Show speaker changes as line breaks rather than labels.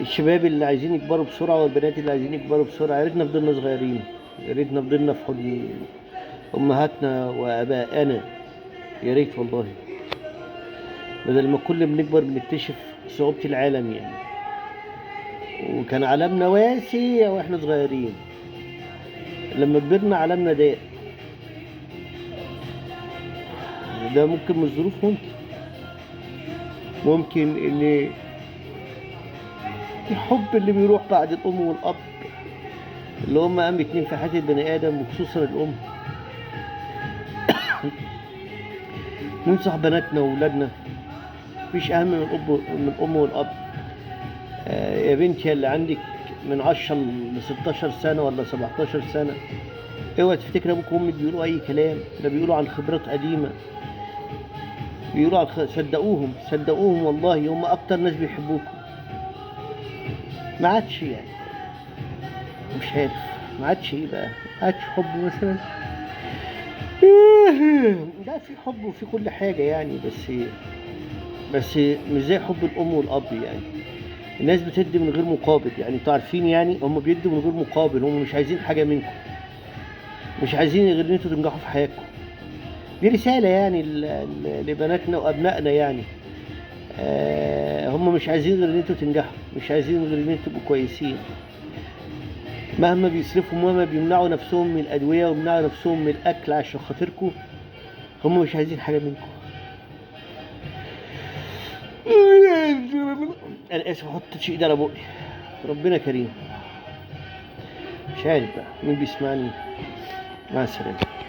الشباب اللي عايزين يكبروا بسرعة والبنات اللي عايزين يكبروا بسرعة، يا ريتنا فضلنا صغيرين، يا ريتنا فضلنا في حضن أمهاتنا وآبائنا، يا ريت والله. بدل ما كل ما بنكبر بنكتشف صعوبة العالم يعني، وكان عالمنا واسع واحنا صغيرين، لما كبرنا عالمنا ضيق. ده ممكن من الظروف، ممكن ان الحب اللي بيروح بعد الام والاب، اللي هم اهم اتنين في حياة البني ادم وخصوصا الام. ننصح بناتنا واولادنا، مفيش اهم من الام والاب. يا بنتي اللي عندك من 10 ل 16 سنة ولا 17 سنة، اوعى تفتكر ابوك وامك بيقولوا اي كلام، ده بيقولوا عن خبرات قديمة، بيقولوا عن صدقوهم صدقوهم والله، هم اكتر ناس بيحبوكم. ما عادش يعني، مش عارف، ما عادش ايه بقى، ما عادش حب مثلا. لا، في حب وفي كل حاجة يعني، بس مش زي حب الام والاب يعني. الناس بتدي من غير مقابل، يعني انتوا عارفين، يعني هم بيدوا من غير مقابل، هم مش عايزين حاجة منكم، مش عايزين غير ان انتوا تنجحوا في حياتكم. دي رسالة يعني لبناتنا وابنائنا يعني. هم مش عايزين غير ان انتوا تنجحوا، مش عايزين غير ان انتوا تبقوا كويسين. مهما بيصرفوا، مهما بيمنعوا نفسهم من الادوية ويمنعوا نفسهم من الاكل عشان خاطركم، هم مش عايزين حاجة منكم. انا اسف، احط شيء ده على بقي، ربنا كريم. مش عارف بقى مين بيسمعني. مع السلامة.